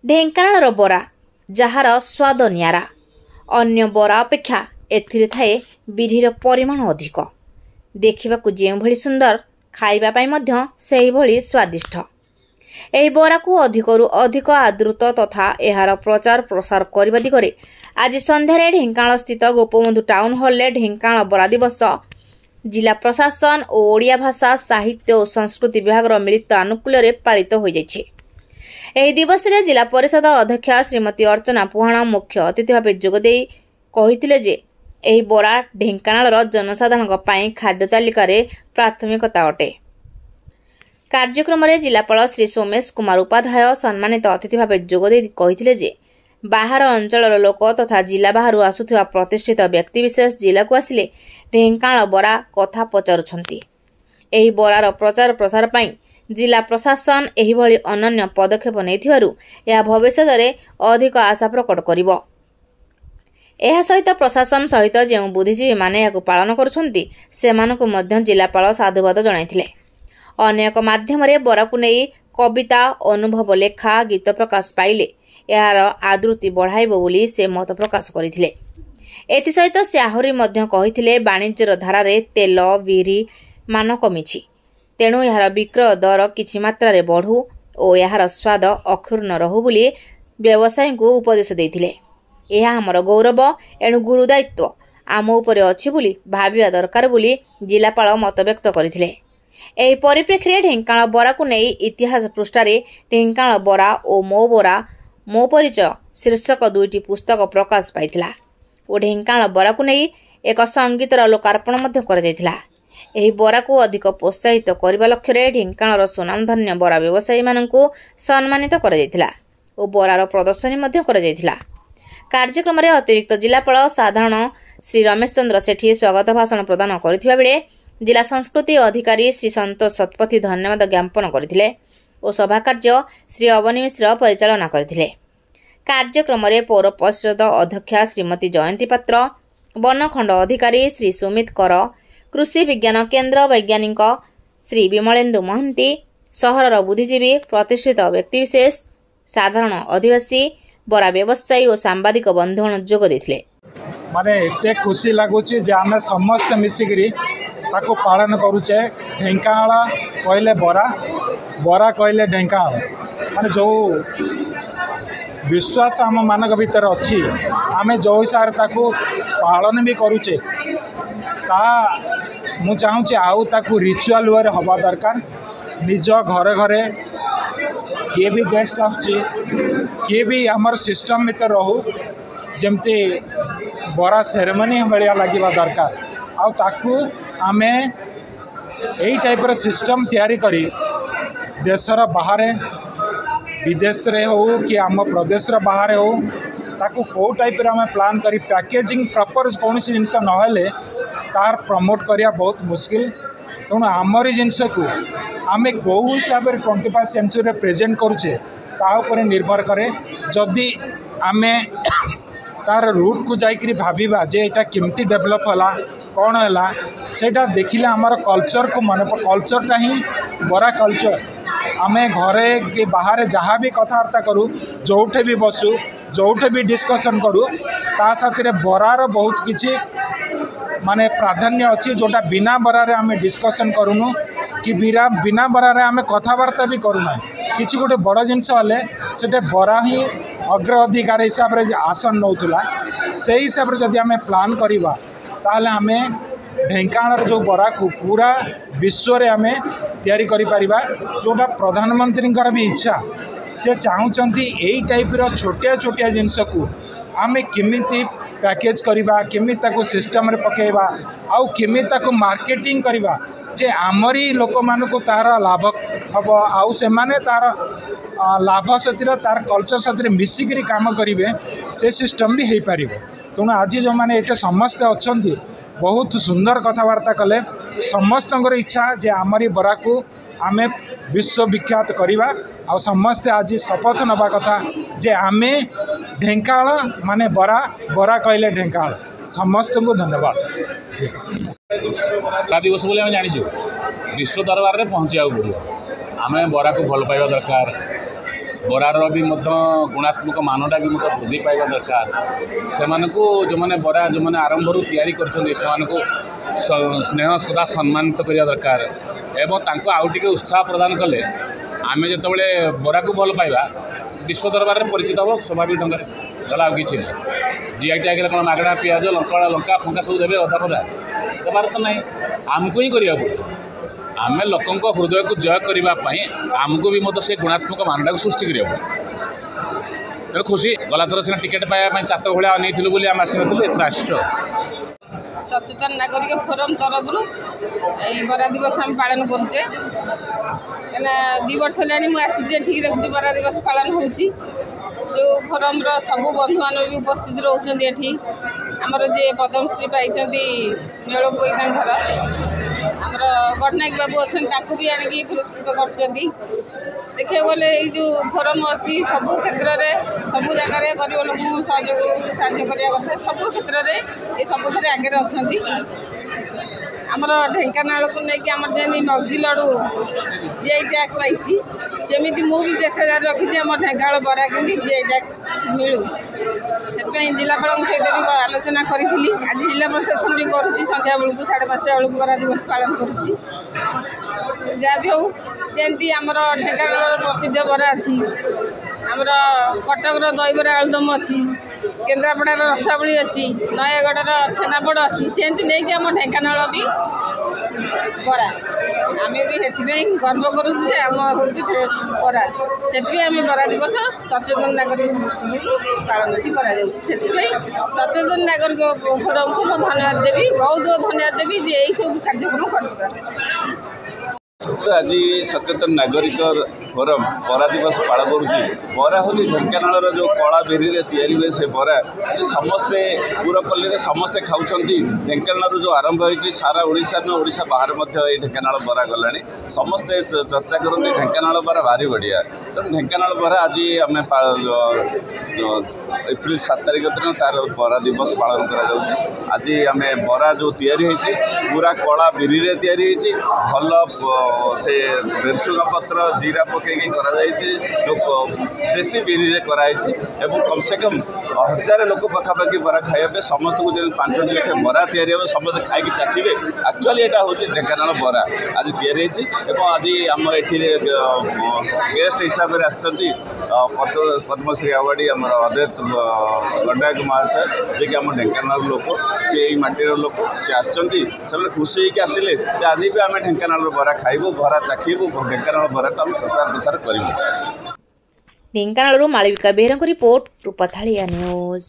ढेंकानाळर बरा जार स्वाद नियारा अन्य बरा अपेक्षा एथिरे थाए विधिर परिमाण अधिक देखिबाकू जेउभଳି सुंदर खाइबा पाई मध्य सेही भଳି स्वादिष्ट। एही बराकू अधिकरु अधिक आदृत तथा एहार प्रचार प्रसार करने दिगरे आज संध्यारे ढेंकानाळ स्थित गोपबंधु टाउन हॉल ढेंकानाळ बरा दिवस जिला प्रशासन और ओडिया भाषा साहित्य और संस्कृति विभाग मिलित आनुकूल्य पालित हो जाइछे। एही दिवस रे जिला परिषद अध्यक्षा श्रीमती अर्चना पुहाण मुख्य अतिथि भाव जोगदे कहिथिले जे एही बरा ढेंकानाळर जनसाधारण पई खाद्य तालिका रे प्राथमिकता अटे। कार्यक्रम में जिलापाल श्री सोमेश कुमार उपाध्याय सम्मानित अतिथि भाव जोगदे कहिथिले जे बाहर अंचलर लोक तथा जिला बाहर आसुथिबा प्रतिष्ठित व्यक्तिविशेष जिला को आसिले ढेंकानाळ बरा कथा पचारुछंती। एही बरार प्रचार प्रसार पई जिला प्रशासन एही भଳି अनन्य पदक्षेप नेथिबारु या भविष्य रे अधिक आशा प्रकट करिवो। एहा सहित प्रशासन सहित जे बुद्धिजीवी माने याकु पालन करुछंती सेमानकु मध्य जिलापाल साधुवाद जणाइथिले। अनेक माध्यम रे बराकु नेई कविता अनुभव लेखा गीत प्रकाश पाइले यार आदृति बढ़ाइबो बोली से मत प्रकाश करथिले। एथि सहित से आहुरी मध्य कहिथिले वाणिज्यर धारा रे तेल बिरी मान कमिछि तेणु यार विक्रय दर किछि मात्रा रे बढ़ू और यार स्वाद अक्षुण्ण रहू बोली व्यवसायी को उपदेश देथिले। यह हमर गौरव एणु गुरु दायित्व आम उपरे अछि बोली भाबिया दरकार बोली जिलापाल मत व्यक्त करथिले। एही परिप्रेक्षी ढेंकानाळ बरा को नहीं इतिहास पृष्ठारे ढेंकानाळ बरा और मो बरा मो परिचय शीर्षक दुईटी पुस्तक प्रकाश पाइथिला और ढेंकानाळ बरा को नहीं एक संगीतर लोकार्पण मध्य कर जायथिला। एही बरा को अधिक प्रोत्साहित करबा लक्ष्य रे ढेंकानाळर सुनामधन्य बरा व्यवसायी माननकु सम्मानित कर जायथिला और बरार प्रदर्शनी मध्य कर जायथिला। कार्यक्रम में अतिरिक्त जिलापाल साधारण श्री रमेश चंद्र सेठी स्वागत भाषण प्रदान करथिबा बेले जिला संस्कृति अधिकारी श्री संतोष शतपथी धन्यवाद ज्ञापन करथिले और सभा कार्य श्री अवनी मिश्र परिचालना करथिले। कार्यक्रम में पौर परिषद अध्यक्षा श्रीमती जयंती पात्र वनखंड अधिकारी श्री सुमित कर कृषि विज्ञान केन्द्र वैज्ञानिक श्री विमलेन्दु महंती सहरर बुद्धिजीवी प्रतिष्ठित व्यक्तिविशेष साधारण आदिवासी बरा व्यवसायी और सांबादिक बंधुगण जोग देथिले। माने एते खुशी लागुची जे आमे समस्त मिसिकरी ताको पालन करूचे। ढेंकानाळ कहले बरा बरा कहले ढेंकानाळ माने जो विश्वास आम मानक भीतर अच्छी आमे जो हिसाब ताको पालन भी करूचे ता मु चाहूँचे आउ ताको रिचुअल वे हवा दरकार। निज घरे घरे किए भी गेस्ट आसुची किए भी आमर सिस्टम भीतर रहू जमती बरा सेरेमनी भाया लगे दरकार आउ ताकू आमे यही टाइपर सिस्टम तैयारी करी देशर बाहर विदेश रे हो कि आम प्रदेश बाहर हो ताकू को टाइप आम प्लान करी पैकेजिंग प्रॉपर कौन सी जिनस नहेले तार प्रमोट करिया बहुत मुश्किल। तेणु आमरी जिनस को आमे कौ हिसाब से 21st सेंचुरी प्रेजेंट करुचे तापर निर्भर करे। जदि आमे तार रूट को जाइकरी भाविबा जे एटा केमती डेवलप होला कौन है सेटा देखिले आमर कल्चर को मन कल्चरटा ही बरा कल्चर। आमे घरे कि बाहर जहाँ भी कथबार्ता करूँ जोठे भी बसु जोठे भी डिस्कसन करूँ ता साथी बरार बहुत किसी माने प्राधान्य अच्छी जोटा बिना बरारे आमे डिस्कसन करूँ कि बिना बरारे आमे कथबार्ता भी करूना किसी गोटे बड़ जिनस हेले सेटे बरा ही अग्र अधिकार हिसाब से आसन नौला से हिसाब से जदि आमे प्लान करिबा ताहले आमे ढेंकानाळ जो बरा को पूरा विश्व रे आमे तैयारी करि परिबा। जोटा प्रधानमंत्री भी इच्छा से चाहूँगी यही टाइप छोटिया छोटिया जिनस को आमे केमिति पैकेज करवा केमिति ताको सिस्टम रे पकेबा आउ केमिति ताको मार्केटिंग करवा जे आमरी लोक मानक तार लाभ हम आउ से माने तार लाभ साथी तार कल्चर साथी मिसिकी काम करेंगे से सिस्टम भी हो पार। तेणु आज जो मैंने ये समस्ते अच्छा बहुत सुंदर कथबार्ता कले समस्त इच्छा जे आमरी बरा को आमे विश्वविख्यात करवा आ समस्ते आज शपथ नवा कथा जे आमे ढेंकानाळ माने बरा बरा कहले ढेंकानाळ। समस्त को धन्यवाद। दिवस बोले आम जाचु विश्व दरबार में पहुँचा पड़ो आम बरा को भल पाइबा दरकार बरार भी गुणात्मक मानटा भी वृद्धि पाइबा दरकार से जो मैंने बरा जो मैंने आरंभ तैयारी कर स्नेह सदा सम्मानित करने दरकार एवं आउ टे उत्साह प्रदान कले आम जो बरा को भल पाइबा विश्व दरबार में परिचित हम स्वाभाविक ढंग गला कि जीआई टैग कौन मागणा पिज लंका फंका सब देवे अधा पदा देवार तो ना आमको ही करा पड़े आम लोकों हृदय को जय करने आमको भी से गुणात्मक मानटा को सृष्टि करा पड़े तेणु खुशी गला थर सीना टिकेट पाइबा चात भाया अनेलु बोली आम आसी एथर आस सचेतन नागरिक फोरम तरफ बरा दिवस आम पालन करुचे क्या 2 वर्ष है आसूचे ठीक देखुची बरा दिवस पालन हो जो फोरम सबू बंधु मान भी उपस्थित रोचे ये आमर जे पद्मश्री पाई नीलोपई घर आमर गडनायक बाबू अच्छा भी आणिकी पुरस्कृत कर देखा गले जो फोरम अच्छी सबू क्षेत्र में सबू जगार गरीब लोग सहयोग करवा सबू क्षेत्र में ये सब आगे अच्छा आमर ढेंकानाल को लेकिन आम जमी मगजी लड़ू जीआई टैग पाई जमी मुझे चेष्टा जारी रखी आम ढेंकानाल बरा केमती जीआई टैग मिलू से जिलापाल सहित भी आलोचना करी आज जिला प्रशासन भी करुच्ची संध्या बेलू 5:30 बेलू बरा दिवस पालन करुच्ची जहाँ भी हो जमी आमर ढेंकानाल प्रसिद्ध बरा अच्छी आमर कटकर दहीबरा आलुदम अच्छी केन्द्रापड़ार रसावली अच्छी नयगढ़ छेनापोड़ अच्छी सेमती नहीं कि आम ढेंकानाल भी बरा आम भी गर्व करुचे आम हूँ बरा से आम बरा दिवस सचेतन नागरिक पालन से सचेतन नागरिक फोरम को मुझे धन्यवाद देवी बहुत बहुत धन्यवाद देवी जे यही सब कार्यक्रम कर आज सचेतन नागरिक फोरम बरा दिवस पालन करुच्ची बरा हूँ ढेंकानाल जो कला बिरी तैयारी हुए से बरा समस्ते पूरपल्ली समस्ते खाऊँ ढेंकानाल जो आरंभ होती सारा ओडिशा न ओडिशा बाहर ढेंकानाल बरा गला समस्ते चर्चा करते ढेंकानाल बरा भारी बढ़िया तेणु ढेंकानाल बरा आज आम एप्रिल 7 तारिख दिन तार बरा दिवस पालन कर आज आम बरा जो तैयारी पूरा कला बिरी तैयारी भल से भेरसुंगा पत्र जीरा पकईकि जो देशी बिरी कराई कम से कम 1000 लोक पखापाखि बरा खाइबे समस्त को 5 लाख बरा तैयारी हे समस्त खाई चाखिबे एक्चुअली यहाँ हूँ ढेंकानाल बरा आज तैयारी आज आम ये गेस्ट हिसाब से पद्मश्री अवार्डी आम अद्वैत गडनायक महाशय जे कि आम ढेंकानाल लोक सी माटीर लोक सी आसने खुशी होकर आसिले आज भी आम ढेंकानाल बरा खाइबू बरा चाखिबू ढेंकानाल बरा को आम प्रचार प्रसार करूँ। Dhenkanal Malvika Behera report Rupathalia news.